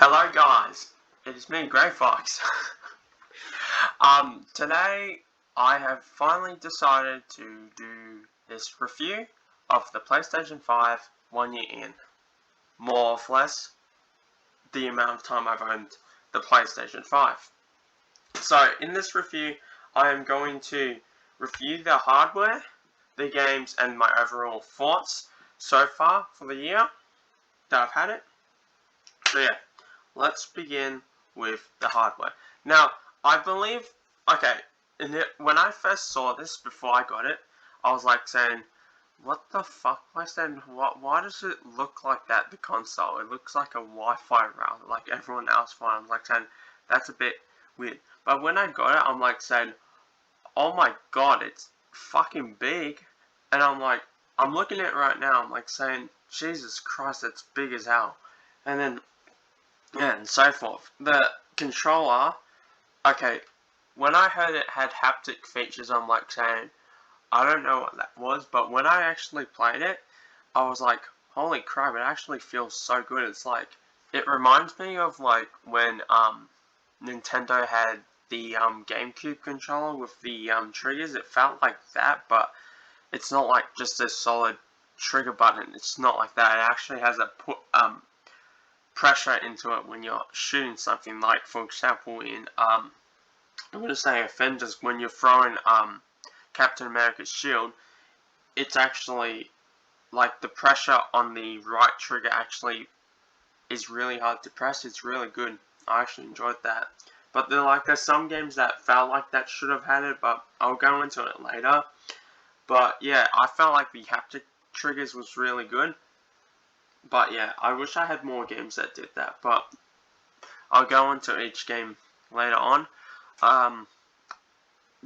Hello guys, it is me, Grey Fox. Today I have finally decided to do this review of the PlayStation 5 1 year in. More or less the amount of time I've owned the PlayStation 5. So in this review I am going to review the hardware, the games, and my overall thoughts so far for the year that I've had it. So yeah. Let's begin with the hardware. Now, I believe, when I first saw this, before I got it, I was like saying, what the fuck, PlayStation, why does it look like that, the console? It looks like a Wi-Fi router, like everyone else. I was like saying, that's a bit weird. But when I got it, I'm like saying, oh my god, it's fucking big. And I'm like, I'm looking at it right now, I'm like saying, Jesus Christ, it's big as hell. And then, yeah, and so forth. The controller, when I heard it had haptic features, I'm like saying, I don't know what that was, but when I actually played it, I was like, holy crap, it actually feels so good. It's like, it reminds me of like when Nintendo had the GameCube controller with the triggers. It felt like that, but it's not like just a solid trigger button. It's not like that. It actually has a pressure into it when you're shooting something, like for example in I'm gonna say Avengers, when you're throwing Captain America's shield. It's actually like the pressure on the right trigger actually is really hard to press. It's really good. I actually enjoyed that. But there's some games that felt like that should have had it, but I'll go into it later. But yeah, I felt like the haptic triggers was really good. But yeah, I wish I had more games that did that, but I'll go into each game later on.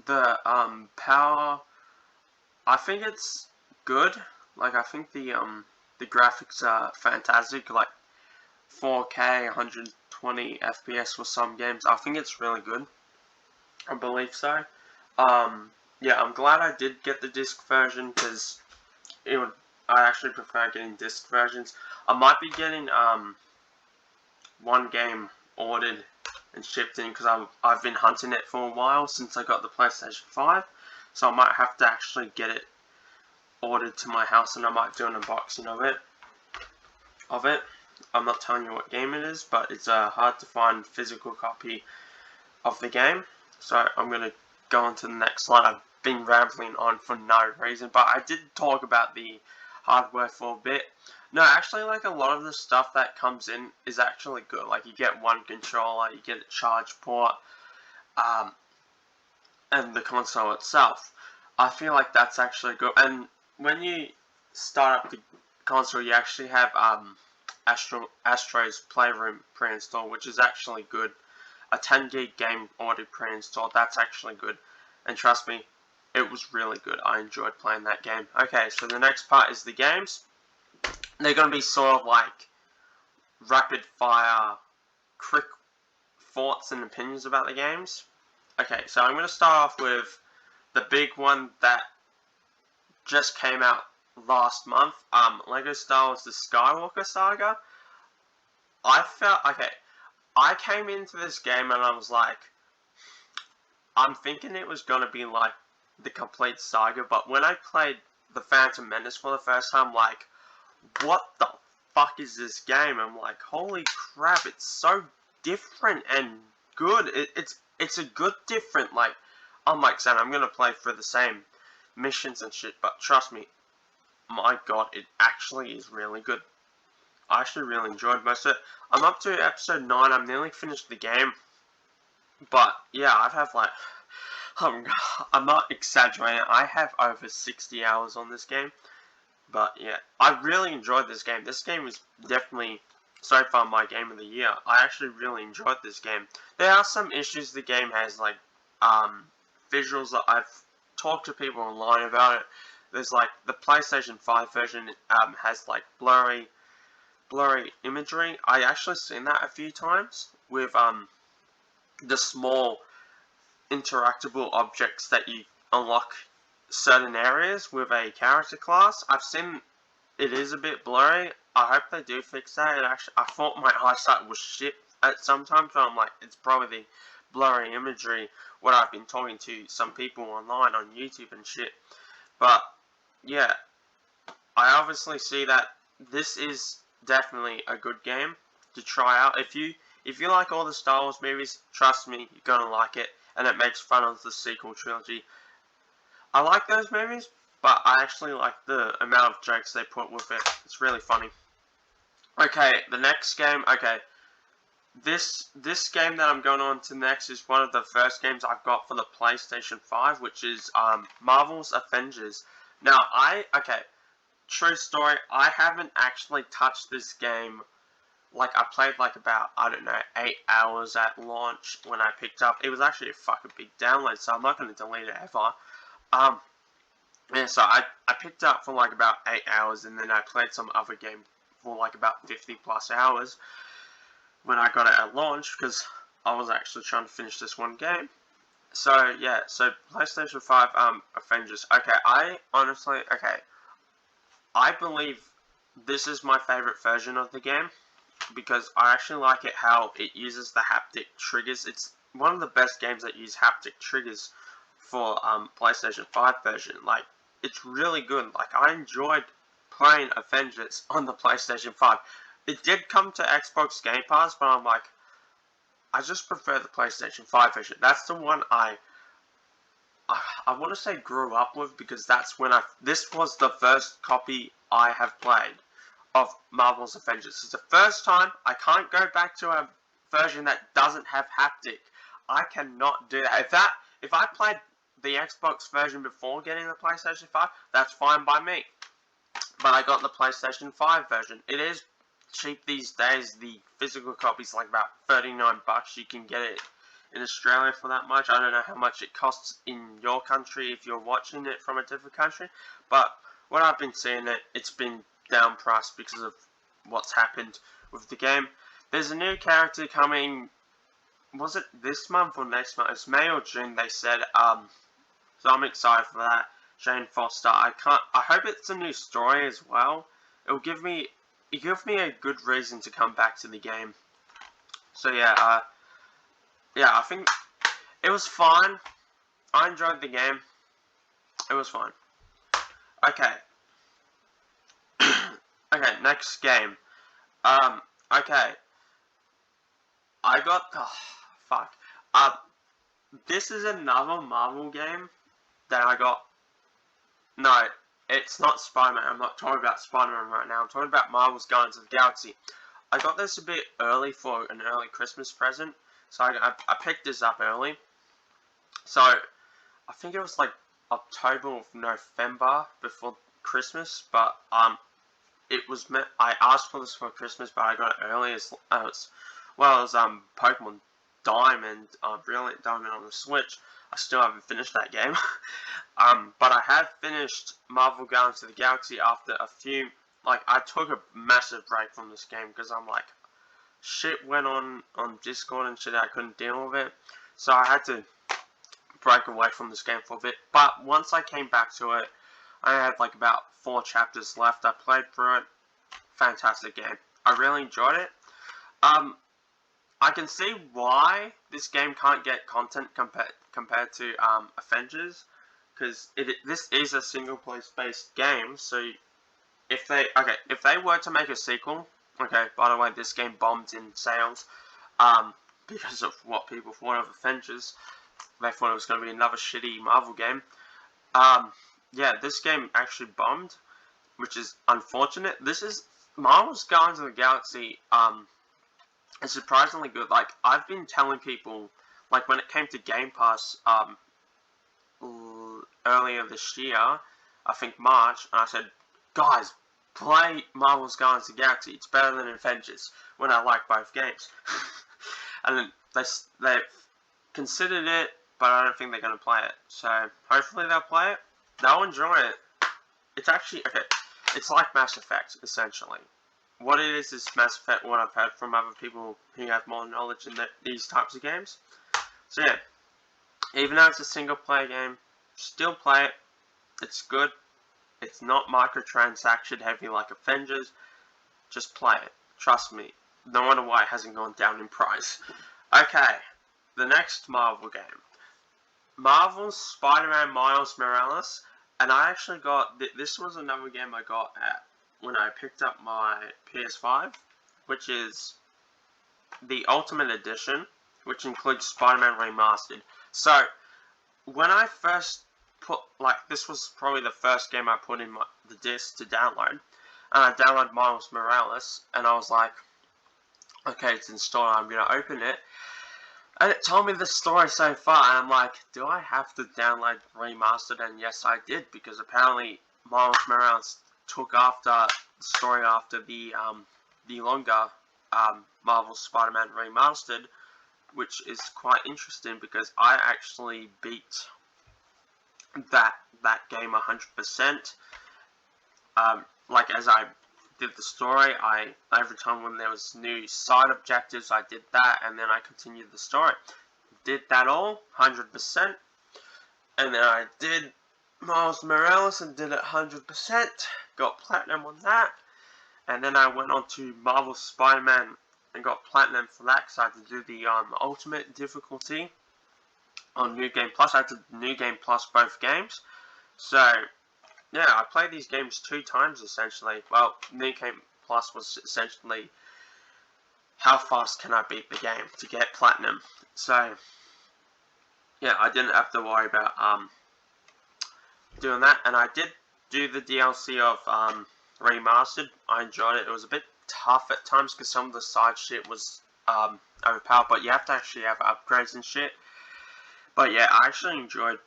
The power, I think it's good. Like, I think the graphics are fantastic, like 4K 120 FPS for some games. I think it's really good. I believe so. Yeah, I'm glad I did get the disc version, because I actually prefer getting disc versions. I might be getting one game ordered and shipped in, because I've been hunting it for a while since I got the PlayStation 5. So I might have to actually get it ordered to my house, and I might do an unboxing of it. I'm not telling you what game it is, but it's a hard to find physical copy of the game. So I'm going to go on to the next slide. I've been rambling on for no reason, but I did talk about the hardware for a bit. No, actually, like, a lot of the stuff that comes in is actually good. Like, you get one controller, you get a charge port, and the console itself. I feel like that's actually good. And when you start up the console, you actually have Astro's Playroom pre-installed, which is actually good. A 10 gig game already pre-installed, that's actually good. And trust me, it was really good. I enjoyed playing that game. Okay, so the next part is the games. They're going to be sort of like rapid fire, quick thoughts and opinions about the games. Okay, so I'm going to start off with the big one that just came out last month. Lego Star Wars: The Skywalker Saga. I came into this game and I was like, I'm thinking it was going to be like the complete saga, but when I played The Phantom Menace for the first time, like, what the fuck is this game? I'm like, holy crap, it's so different and good. It's a good different, like, I'm like saying, I'm going to play for the same missions and shit, but trust me, my god, it actually is really good. I actually really enjoyed most of it. I'm up to episode 9, I'm nearly finished the game, but yeah, I've had like, I'm not exaggerating, I have over 60 hours on this game. But yeah, I really enjoyed this game. This game is definitely, so far, my game of the year. I actually really enjoyed this game. There are some issues the game has, like visuals that I've talked to people online about it. There's like the PlayStation 5 version has like blurry imagery. I actually seen that a few times with the small interactable objects that you unlock certain areas with a character class. I've seen it is a bit blurry. I hope they do fix that. I thought my eyesight was shit at sometimes I'm like, it's probably the blurry imagery, what I've been talking to some people online on YouTube and shit. But, yeah, I obviously see that this is definitely a good game to try out. If you like all the Star Wars movies, trust me, you're gonna like it, and it makes fun of the sequel trilogy. I like those movies, but I actually like the amount of jokes they put with it. It's really funny. Okay, the next game. Okay, this game that I'm going on to next is one of the first games I've got for the PlayStation 5, which is Marvel's Avengers. Now, true story, I haven't actually touched this game. Like, I played like about, I don't know, 8 hours at launch when I picked up. It was actually a fucking big download, so I'm not going to delete it ever. Yeah, so I picked up for like about 8 hours, and then I played some other game for like about 50 plus hours when I got it at launch, because I was actually trying to finish this one game. So, yeah, so PlayStation 5, Avengers. Okay, I believe this is my favorite version of the game, because I actually like it how it uses the haptic triggers. It's one of the best games that use haptic triggers for PlayStation 5 version. Like, it's really good. Like, I enjoyed playing Avengers on the PlayStation 5. It did come to Xbox Game Pass, but I'm like, I just prefer the PlayStation 5 version. That's the one I want to say grew up with, because that's when this was the first copy I have played of Marvel's Avengers. It's the first time. I can't go back to a version that doesn't have haptic. I cannot do that. If I played the Xbox version before getting the PlayStation 5, that's fine by me. But I got the PlayStation 5 version. It is cheap these days. The physical copy's like about $39. You can get it in Australia for that much. I don't know how much it costs in your country if you're watching it from a different country. But what I've been seeing, it's been down priced because of what's happened with the game. There's a new character coming. Was it this month or next month? It's May or June, they said. So I'm excited for that. Jane Foster. I hope it's a new story as well. It'll give me a good reason to come back to the game. So yeah, I think it was fine. I enjoyed the game. It was fine. Okay. Okay, next game. Okay. I got, fuck. This is another Marvel game that I got. No, it's not Spider-Man. I'm not talking about Spider-Man right now. I'm talking about Marvel's Guardians of the Galaxy. I got this a bit early for an early Christmas present, so I picked this up early. So, I think it was like October or November before Christmas, but it was I asked for this for Christmas, but I got it early as well as Pokemon Diamond, Brilliant Diamond on the Switch. I still haven't finished that game. But I have finished Marvel Guardians of the Galaxy after a few. Like, I took a massive break from this game because I'm like, shit went on Discord and shit. I couldn't deal with it, so I had to break away from this game for a bit. But once I came back to it, I had like about 4 chapters left. I played through it. Fantastic game. I really enjoyed it. I can see why this game can't get content compared to Avengers, because this is a single player based game. So if they were to make a sequel, okay, by the way, this game bombed in sales because of what people thought of Avengers. They thought it was going to be another shitty Marvel game. Yeah, this game actually bombed, which is unfortunate. This is Marvel's Guardians of the Galaxy. It's surprisingly good. Like, I've been telling people, like, when it came to Game Pass, earlier this year, I think March, and I said, guys, play Marvel's Guardians of the Galaxy. It's better than Avengers, when I like both games. And then they considered it, but I don't think they're going to play it. So, hopefully they'll play it. They'll enjoy it. It's actually, okay, it's like Mass Effect, essentially. What it is Mass Effect, what I've heard from other people who have more knowledge in these types of games. So yeah, even though it's a single player game, still play it. It's good. It's not microtransaction heavy like Avengers. Just play it. Trust me. no wonder why it hasn't gone down in price. Okay, the next Marvel game. Marvel's Spider-Man Miles Morales, and I actually got, this was another game I got when I picked up my PS5, which is the Ultimate Edition, which includes Spider-Man Remastered. So, when I first put, this was probably the first game I put in the disc to download, and I downloaded Miles Morales, and I was like, okay, it's installed, I'm going to open it, and it told me the story so far, and I'm like, do I have to download Remastered? And yes, I did, because apparently Miles Morales took after the story after the longer Marvel Spider-Man Remastered, which is quite interesting because I actually beat that game 100%. As I did the story, every time when there was new side objectives, I did that, and then I continued the story. Did that all 100%, and then I did Miles Morales and did it 100%. Got platinum on that, and then I went on to Marvel Spider-Man and got platinum for that because I had to do the ultimate difficulty on New Game Plus. I had to New Game Plus both games. So, yeah, I played these games 2 times essentially. Well, New Game Plus was essentially how fast can I beat the game to get platinum. So, yeah, I didn't have to worry about doing that. And I did do the DLC of Remastered. I enjoyed it. It was a bit tough at times because some of the side shit was overpowered, but you have to actually have upgrades and shit. But yeah, I actually enjoyed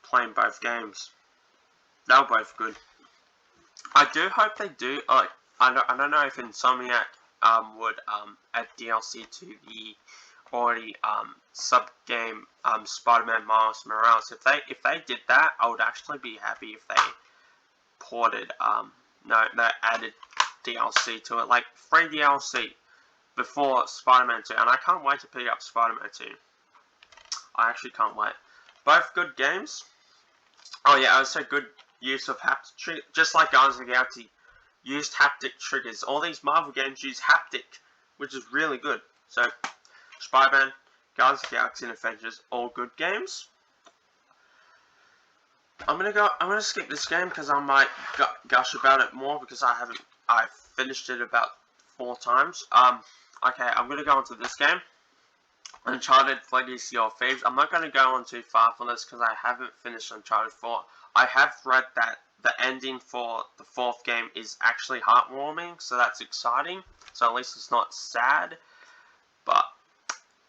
playing both games. They were both good. I do hope they do. I don't know if Insomniac would add DLC to the already sub game Spider-Man Miles Morales. If they did that, I would actually be happy if they ported they added DLC to it, like free DLC before Spider-Man 2, and I can't wait to pick up Spider-Man 2. I actually can't wait. Both good games. Oh yeah, also good use of haptic triggers, just like Guardians of the Galaxy used haptic triggers. All these Marvel games use haptic, which is really good. So, Spider-Man, Guardians of the Galaxy, and Avengers, all good games. I'm gonna skip this game because I might gush about it more because I finished it about 4 times. Okay, I'm gonna go into this game. Uncharted Legacy of Thieves. I'm not going to go on too far for this because I haven't finished Uncharted 4. I have read that the ending for the 4th game is actually heartwarming, so that's exciting. So at least it's not sad. But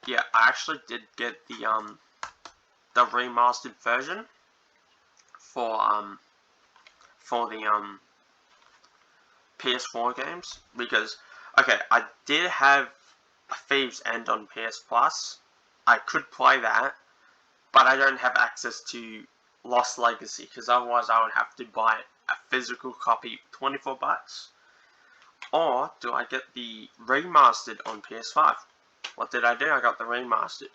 yeah, I actually did get the remastered version for the PS4 games because okay, I did have Thieves End on PS Plus. I could play that, but I don't have access to Lost Legacy because otherwise I would have to buy a physical copy, 24 bucks. Or do I get the remastered on PS5? What did I do? I got the remastered.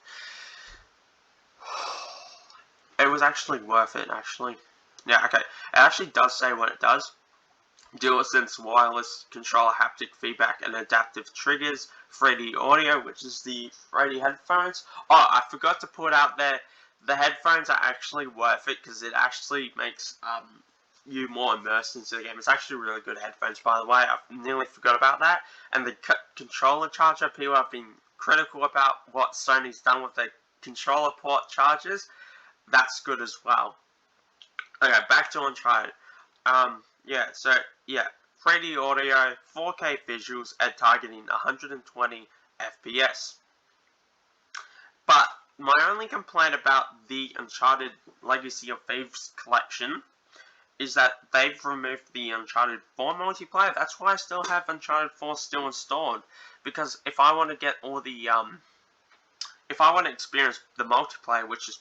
It was actually worth it, actually. Yeah, okay. It actually does say what it does. DualSense wireless controller haptic feedback and adaptive triggers, 3D audio, which is the 3D headphones. Oh, I forgot to put out there, the headphones are actually worth it because it actually makes you more immersed into the game. It's actually really good headphones, by the way. I nearly forgot about that. And the controller charger, people have been critical about what Sony's done with the controller port chargers. That's good as well. Okay, back to Uncharted. Yeah, so, yeah, 3D audio, 4K visuals, and targeting 120 FPS. But my only complaint about the Uncharted Legacy of Thieves collection is that they've removed the Uncharted 4 multiplayer. That's why I still have Uncharted 4 still installed. Because if I want to get all the, if I want to experience the multiplayer, which is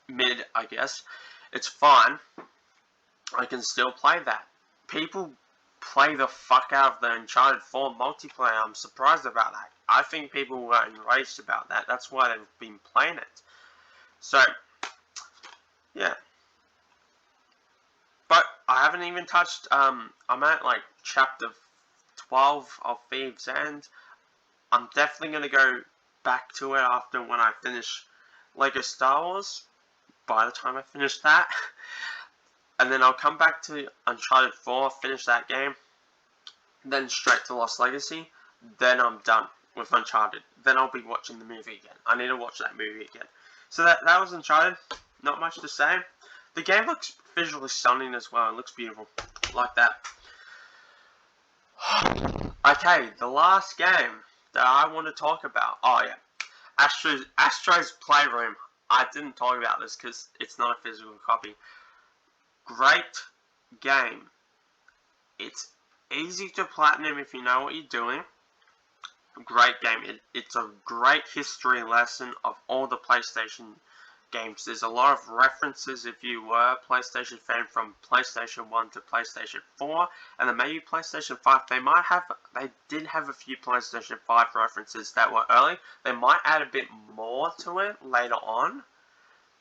mid, I guess, it's fine. I can still play that. People play the fuck out of the Uncharted 4 multiplayer. I'm surprised about that. I think people were enraged about that. That's why they've been playing it. So, yeah. But I haven't even touched, I'm at like chapter 12 of Thieves End. I'm definitely going to go back to it after when I finish Lego Star Wars, by the time I finish that. And then I'll come back to Uncharted 4, finish that game, then straight to Lost Legacy, then I'm done with Uncharted. Then I'll be watching the movie again. I need to watch that movie again. So that was Uncharted. Not much to say. The game looks visually stunning as well. It looks beautiful. Like that. Okay, the last game that I want to talk about. Oh yeah. Astro's Playroom. I didn't talk about this because it's not a physical copy. Great game. It's easy to platinum if you know what you're doing. Great game. It's a great history lesson of all the PlayStation games. There's a lot of references if you were a PlayStation fan from PlayStation 1 to PlayStation 4, and then maybe PlayStation 5. They did have a few PlayStation 5 references that were early. They might add a bit more to it later on,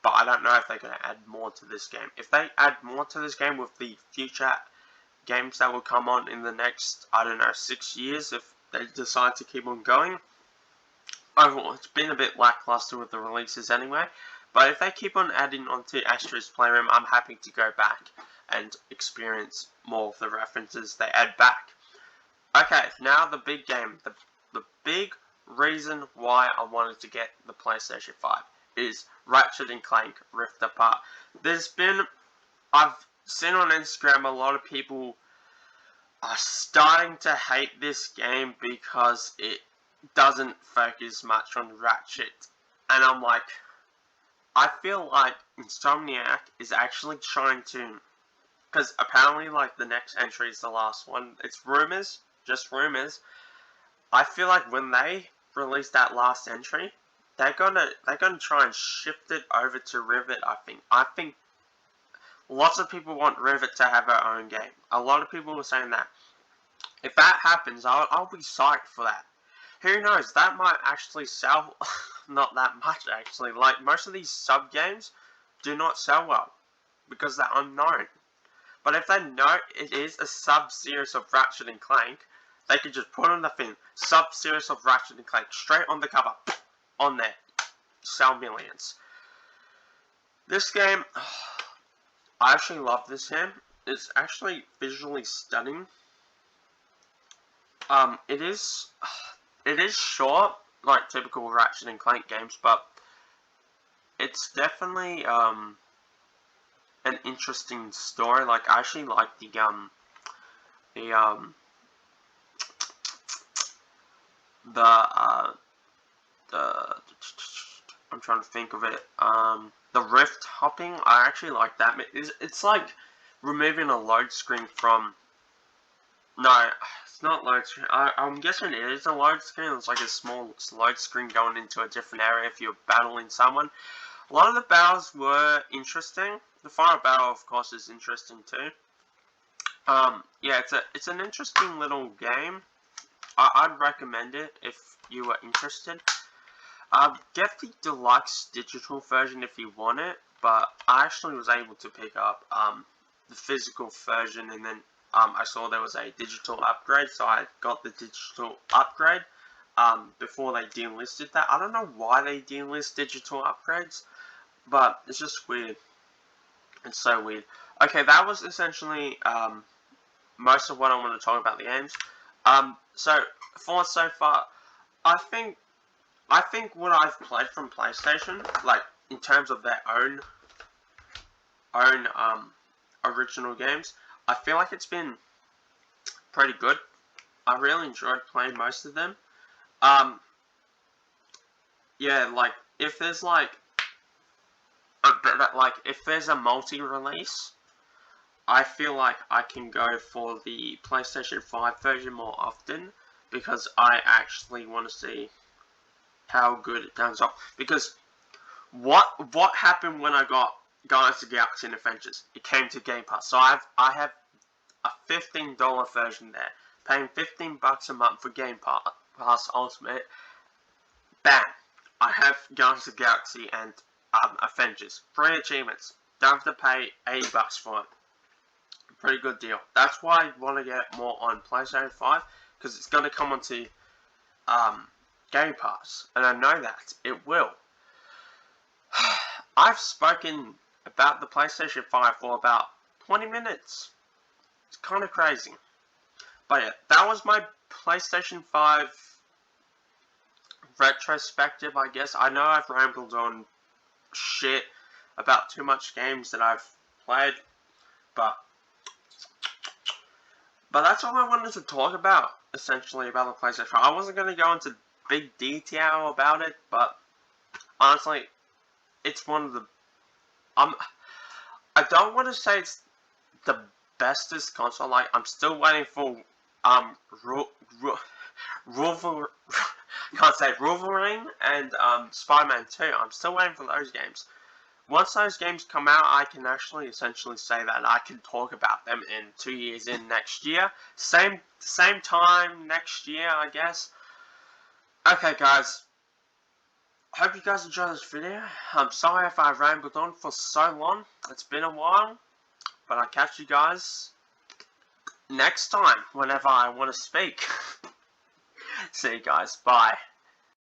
but I don't know if they're going to add more to this game. If they add more to this game with the future games that will come on in the next, I don't know, 6 years, if they decide to keep on going. Overall, it's been a bit lackluster with the releases anyway, but if they keep on adding onto Astro's Playroom, I'm happy to go back and experience more of the references they add back. Okay, now the big game. The big reason why I wanted to get the PlayStation 5 is Ratchet & Clank Rift Apart. I've seen on Instagram a lot of people are starting to hate this game because it doesn't focus much on Ratchet. And I'm like, I feel like Insomniac is actually trying to, because apparently like the next entry is the last one. It's rumors, just rumors. I feel like when they release that last entry, they're gonna try and shift it over to Rivet. I think lots of people want Rivet to have her own game. A lot of people were saying that. If that happens, I'll be psyched for that. Who knows, that might actually sell, not that much actually. Like, most of these sub-games do not sell well, because they're unknown. But if they know it is a sub-series of Ratchet & Clank, they could just put on the thing, sub-series of Ratchet & Clank, straight on the cover, on there. Sell millions. This game, I actually love this game. It's actually visually stunning. It is short, like typical Ratchet and Clank games, but it's definitely an interesting story. Like, I actually like I'm trying to think of it. The rift hopping. I actually like that. It's like removing a load screen from. No, it's not load screen. I'm guessing it is a load screen. It's like a small load screen going into a different area if you're battling someone. A lot of the battles were interesting. The final battle, of course, is interesting too. Yeah, it's an interesting little game. I'd recommend it if you were interested. Get the deluxe digital version if you want it, but I actually was able to pick up the physical version, and then I saw there was a digital upgrade, so I got the digital upgrade before they delisted that. I don't know why they delist digital upgrades, but it's just weird. It's so weird. Okay, that was essentially most of what I want to talk about the games. So far, I think what I've played from PlayStation, like in terms of their own original games, I feel like it's been pretty good. I really enjoyed playing most of them. Yeah, like if there's if there's a multi-release, I feel like I can go for the PlayStation 5 version more often, because I actually want to see how good it turns out. Because what happened when I got Guardians of the Galaxy and Adventures? It came to Game Pass. So I have a $15 version there, paying $15 a month for Game Pass Ultimate. Bam! I have Guardians of the Galaxy and Avengers. 3 achievements. Don't have to pay $80 for it. Pretty good deal. That's why I want to get more on PlayStation 5, because it's going to come onto Game Pass, and I know that it will. I've spoken about the PlayStation 5 for about 20 minutes. It's kind of crazy. But yeah, that was my PlayStation 5 retrospective, I guess. I know I've rambled on shit about too much games that I've played, but that's all I wanted to talk about, essentially, about the PlayStation 5. I wasn't going to go into big detail about it, but honestly, it's one of the... I don't want to say it's the bestest console. Like, I'm still waiting for Wolverine and Spider-Man 2. I'm still waiting for those games. Once those games come out, I can actually essentially say that I can talk about them in 2 years in next year. Same time next year, I guess. Okay, guys. Hope you guys enjoyed this video. I'm sorry if I rambled on for so long. It's been a while. But I'll catch you guys next time, whenever I want to speak. See you guys. Bye.